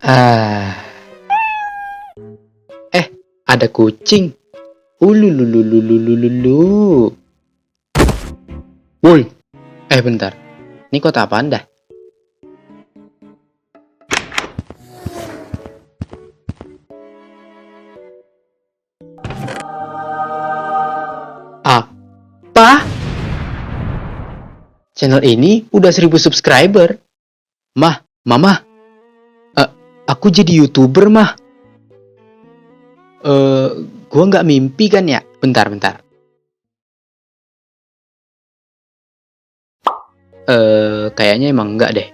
Ah, ada kucing. Ulululululululu. Woi, bentar. Ini kota apaan dah? Apa? Channel ini udah 1000 subscriber. Mama, aku jadi YouTuber, Mah. Gua nggak mimpi kan ya? Bentar. Kayaknya emang enggak deh.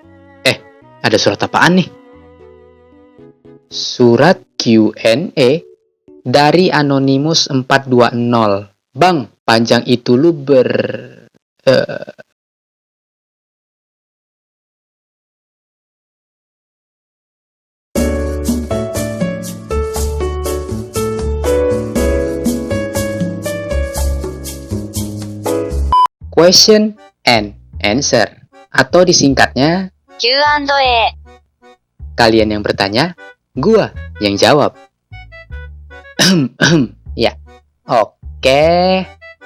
Ada surat apaan nih? Surat Q&A dari Anonymous 420. Bang, panjang itu lu question and answer, atau disingkatnya Q&A. kalian yang bertanya, gua yang jawab. Ya, oke.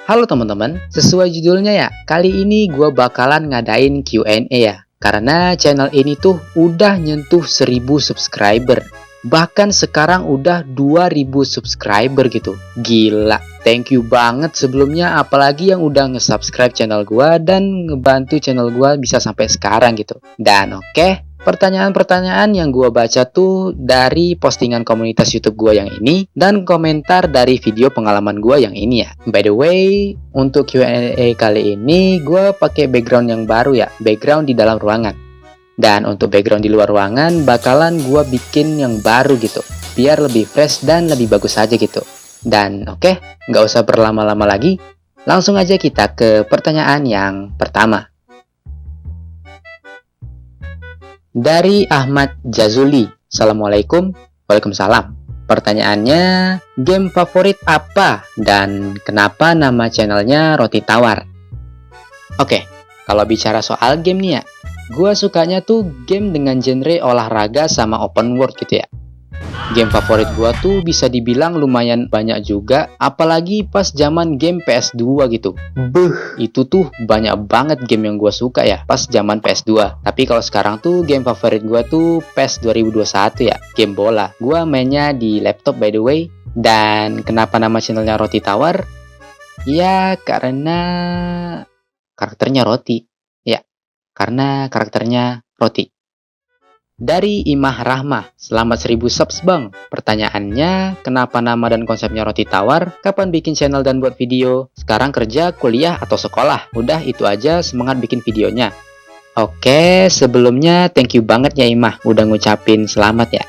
Halo teman-teman, sesuai judulnya ya, kali ini gua bakalan ngadain Q&A ya. Karena channel ini tuh udah nyentuh 1000 subscriber. Bahkan sekarang udah 2000 subscriber gitu. Gila, thank you banget sebelumnya, apalagi yang udah nge-subscribe channel gua dan ngebantu channel gua bisa sampai sekarang gitu. Dan oke, pertanyaan-pertanyaan yang gua baca tuh dari postingan komunitas YouTube gua yang ini dan komentar dari video pengalaman gua yang ini ya. By the way, untuk Q&A kali ini gua pakai background yang baru ya, background di dalam ruangan. Dan untuk background di luar ruangan bakalan gua bikin yang baru gitu, biar lebih fresh dan lebih bagus aja gitu. Dan oke, nggak usah berlama-lama lagi, langsung aja kita ke pertanyaan yang pertama. Dari Ahmad Jazuli. Assalamualaikum. Waalaikumsalam. Pertanyaannya, game favorit apa dan kenapa nama channelnya Roti Tawar? Oke, kalau bicara soal game nih ya, gua sukanya tuh game dengan genre olahraga sama open world gitu ya. Game favorit gua tuh bisa dibilang lumayan banyak juga, apalagi pas zaman game PS2 gitu. Itu tuh banyak banget game yang gua suka ya pas zaman PS2. Tapi kalau sekarang tuh game favorit gua tuh PES 2021 ya, game bola. Gua mainnya di laptop by the way. Dan kenapa nama channelnya Roti Tawar? Ya karena karakternya roti. Ya, karena karakternya roti. Dari Imah Rahmah, selamat 1000 subs bang. Pertanyaannya, kenapa nama dan konsepnya Roti Tawar? Kapan bikin channel dan buat video? Sekarang kerja, kuliah, atau sekolah? Udah itu aja, semangat bikin videonya. Oke, sebelumnya thank you banget ya Imah, udah ngucapin selamat ya.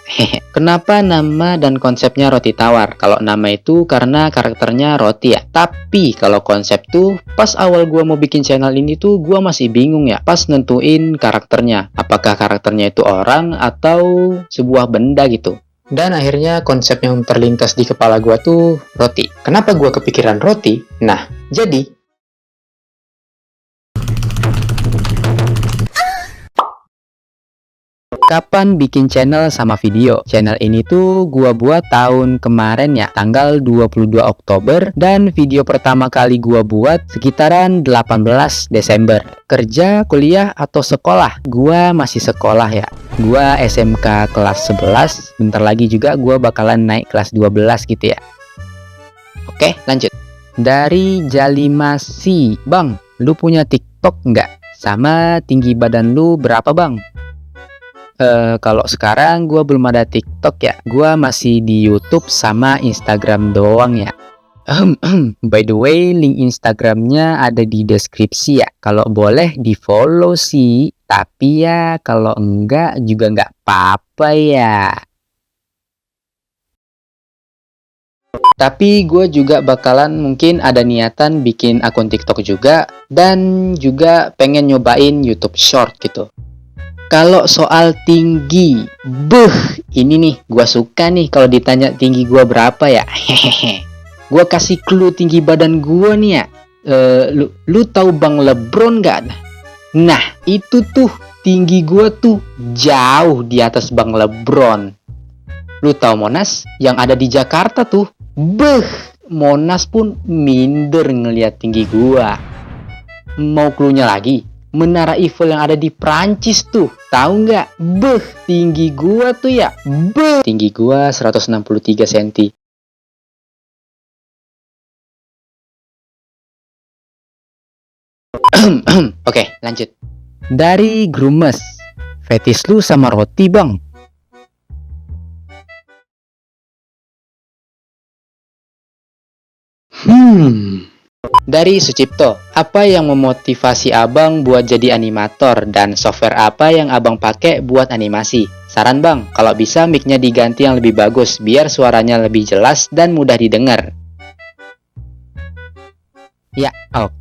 Kenapa nama dan konsepnya Roti Tawar? Kalau nama itu karena karakternya roti ya. Tapi kalau konsep tuh, pas awal gua mau bikin channel ini tuh gua masih bingung ya. Pas nentuin karakternya, apakah karakternya itu orang atau sebuah benda gitu. Dan akhirnya konsep yang terlintas di kepala gua tuh roti. Kenapa gua kepikiran roti? Nah, jadi kapan bikin channel sama video? Channel ini tuh gua buat tahun kemarin ya, tanggal 22 Oktober, dan video pertama kali gua buat sekitaran 18 Desember. Kerja, kuliah, atau sekolah? Gua masih sekolah ya. Gua SMK kelas 11, bentar lagi juga gua bakalan naik kelas 12 gitu ya. Oke, lanjut. Dari Jalimasi, bang, lu punya TikTok nggak? Sama tinggi badan lu berapa bang? Kalau sekarang gue belum ada TikTok ya, gue masih di YouTube sama Instagram doang ya. By the way, link Instagramnya ada di deskripsi ya. Kalau boleh di follow sih, tapi ya kalau enggak juga nggak apa-apa ya. Tapi gue juga bakalan mungkin ada niatan bikin akun TikTok juga, dan juga pengen nyobain YouTube Short gitu. Kalau soal tinggi, ini nih, gua suka nih kalau ditanya tinggi gua berapa ya. Hehehe. Gua kasih clue tinggi badan gua nih ya. Lu tahu Bang LeBron gak? Nah, itu tuh tinggi gua tuh jauh di atas Bang Lebron. Lu tahu Monas yang ada di Jakarta tuh? Beh, Monas pun minder ngeliat tinggi gua. Mau cluenya lagi? Menara Eiffel yang ada di Prancis tuh, tahu nggak? Beh, tinggi gua tuh ya. Beh, tinggi gua 163 cm. Oke, lanjut. Dari Grumes, fetis lu sama roti bang. Dari Sucipto, apa yang memotivasi abang buat jadi animator dan software apa yang abang pakai buat animasi? Saran bang, kalau bisa mic-nya diganti yang lebih bagus biar suaranya lebih jelas dan mudah didengar. Ya, oke.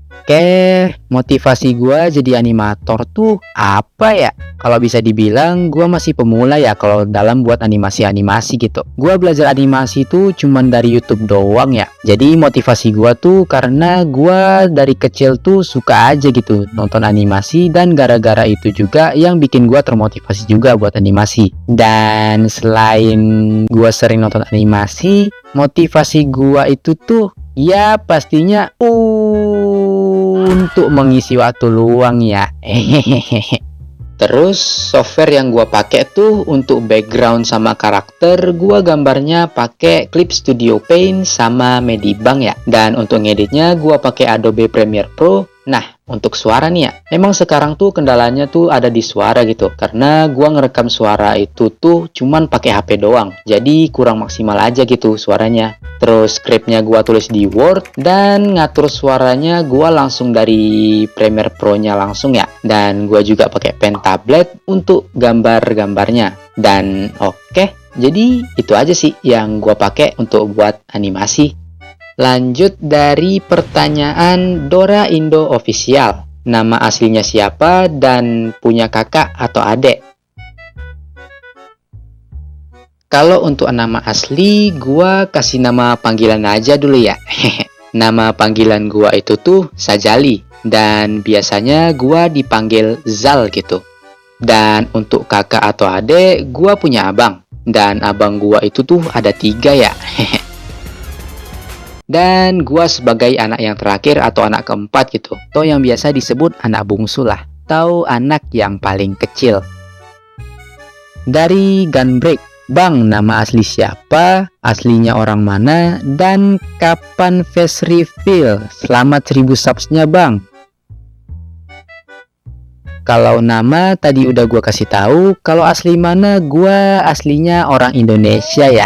Motivasi gua jadi animator tuh apa ya? Kalau bisa dibilang gua masih pemula ya kalau dalam buat animasi-animasi gitu. Gua belajar animasi tuh cuman dari YouTube doang ya. Jadi motivasi gua tuh karena gua dari kecil tuh suka aja gitu nonton animasi, dan gara-gara itu juga yang bikin gua termotivasi juga buat animasi. Dan selain gua sering nonton animasi, motivasi gua itu tuh ya pastinya untuk mengisi waktu luang ya. Terus software yang gua pakai tuh untuk background sama karakter, gua gambarnya pakai Clip Studio Paint sama Medibang ya. Dan untuk ngeditnya gua pakai Adobe Premiere Pro. Nah, untuk suara nih ya, emang sekarang tuh kendalanya tuh ada di suara gitu, karena gua ngerekam suara itu tuh cuman pakai HP doang, jadi kurang maksimal aja gitu suaranya. Terus scriptnya gua tulis di Word, dan ngatur suaranya gua langsung dari Premiere Pro nya langsung ya. Dan gua juga pakai pen tablet untuk gambar-gambarnya. Dan oke, jadi itu aja sih yang gua pakai untuk buat animasi. Lanjut dari pertanyaan Dora Indo Official. Nama aslinya siapa dan punya kakak atau adik? Kalau untuk nama asli, gua kasih nama panggilan aja dulu ya. Nama panggilan gua itu tuh Sajali, dan biasanya gua dipanggil Zal gitu. Dan untuk kakak atau adik, gua punya abang, dan abang gua itu tuh ada 3 ya. Dan gua sebagai anak yang terakhir atau anak keempat gitu, atau yang biasa disebut anak bungsu lah, atau anak yang paling kecil. Dari Gunbreak, bang, nama asli siapa, aslinya orang mana, dan kapan face reveal? Selamat 1000 subsnya bang. Kalau nama tadi udah gua kasih tahu. Kalau asli mana, gua aslinya orang Indonesia ya.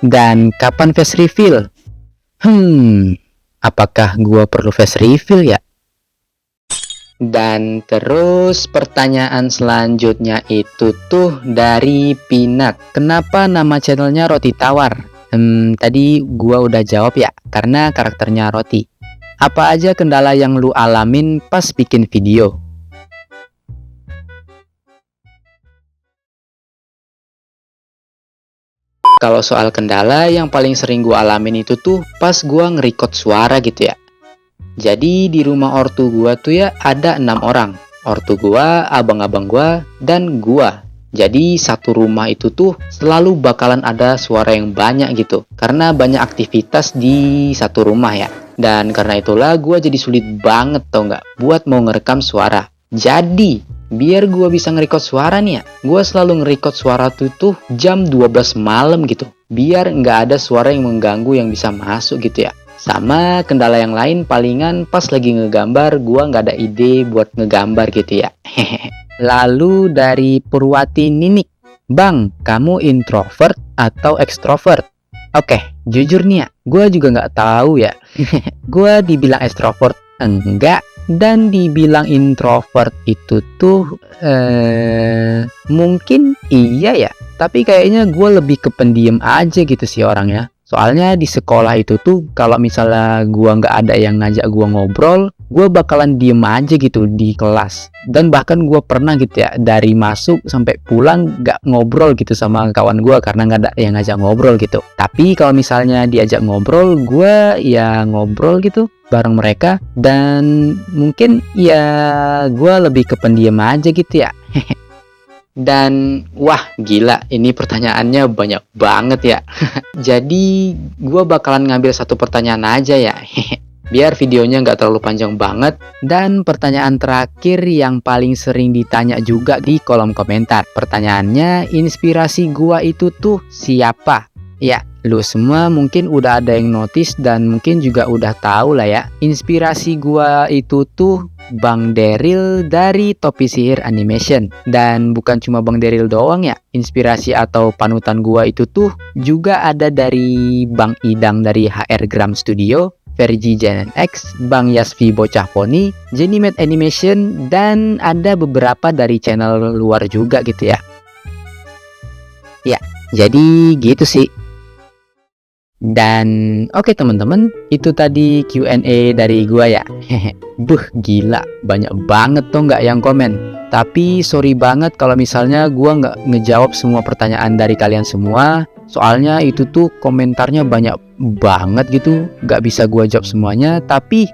Dan kapan face reveal? Apakah gua perlu face reveal ya? Dan terus pertanyaan selanjutnya itu tuh dari Pinat. Kenapa nama channelnya Roti Tawar? Tadi gua udah jawab ya, karena karakternya Roti. Apa aja kendala yang lu alamin pas bikin video? Kalau soal kendala, yang paling sering gua alamin itu tuh pas gua nge-record suara gitu ya. Jadi di rumah ortu gua tuh ya ada 6 orang. Ortu gua, abang-abang gua, dan gua. Jadi satu rumah itu tuh selalu bakalan ada suara yang banyak gitu, karena banyak aktivitas di satu rumah ya. Dan karena itulah gua jadi sulit banget tau nggak buat mau ngerekam suara. Jadi biar gua bisa nge-record suara nih ya, gua selalu nge-record suara tuh jam 12 malam gitu, biar nggak ada suara yang mengganggu yang bisa masuk gitu ya. Sama kendala yang lain palingan pas lagi ngegambar gua nggak ada ide buat ngegambar gitu ya. Lalu dari Purwati Ninik, bang, kamu introvert atau ekstrovert? Oke, jujur nih ya, gua juga nggak tahu ya. Gua dibilang ekstrovert enggak, dan dibilang introvert itu tuh mungkin iya ya, tapi kayaknya gue lebih ke pendiam aja gitu sih orangnya. Soalnya di sekolah itu tuh kalau misalnya gua nggak ada yang ngajak gua ngobrol, gua bakalan diem aja gitu di kelas. Dan bahkan gua pernah gitu ya, dari masuk sampai pulang nggak ngobrol gitu sama kawan gua karena nggak ada yang ngajak ngobrol gitu. Tapi kalau misalnya diajak ngobrol, gua ya ngobrol gitu bareng mereka, dan mungkin ya gua lebih ke pendiam aja gitu ya. Dan wah gila, ini pertanyaannya banyak banget ya. Jadi gua bakalan ngambil satu pertanyaan aja ya. Biar videonya nggak terlalu panjang banget. Dan pertanyaan terakhir yang paling sering ditanya juga di kolom komentar. Pertanyaannya, inspirasi gua itu tuh siapa? Ya, lu semua mungkin udah ada yang notice dan mungkin juga udah tahu lah ya. Inspirasi gua itu tuh Bang Daryl dari Topi Sihir Animation. Dan bukan cuma Bang Daryl doang ya. Inspirasi atau panutan gua itu tuh juga ada dari Bang Idang dari HR Gram Studio, Vergi Janen X, Bang Yasvi Bocah Poni, Jenny Made Animation, dan ada beberapa dari channel luar juga gitu ya. Ya, jadi gitu sih. Dan oke teman-teman, itu tadi Q&A dari gua ya. Buh gila, banyak banget tuh nggak yang komen. Tapi sorry banget kalau misalnya gua nggak ngejawab semua pertanyaan dari kalian semua. Soalnya itu tuh komentarnya banyak banget gitu, nggak bisa gua jawab semuanya. Tapi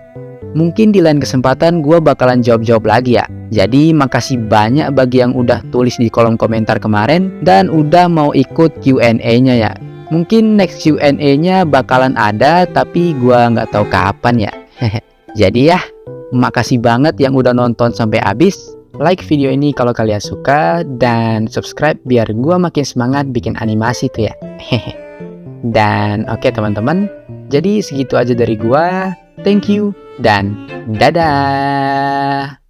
mungkin di lain kesempatan gua bakalan jawab-jawab lagi ya. Jadi makasih banyak bagi yang udah tulis di kolom komentar kemarin dan udah mau ikut Q&A-nya ya. Mungkin next Q&A-nya bakalan ada, tapi gua nggak tahu kapan ya. Jadi ya, makasih banget yang udah nonton sampai habis. Like video ini kalau kalian suka, dan subscribe biar gua makin semangat bikin animasi tuh ya. Dan oke teman-teman, jadi segitu aja dari gua. Thank you dan dadah.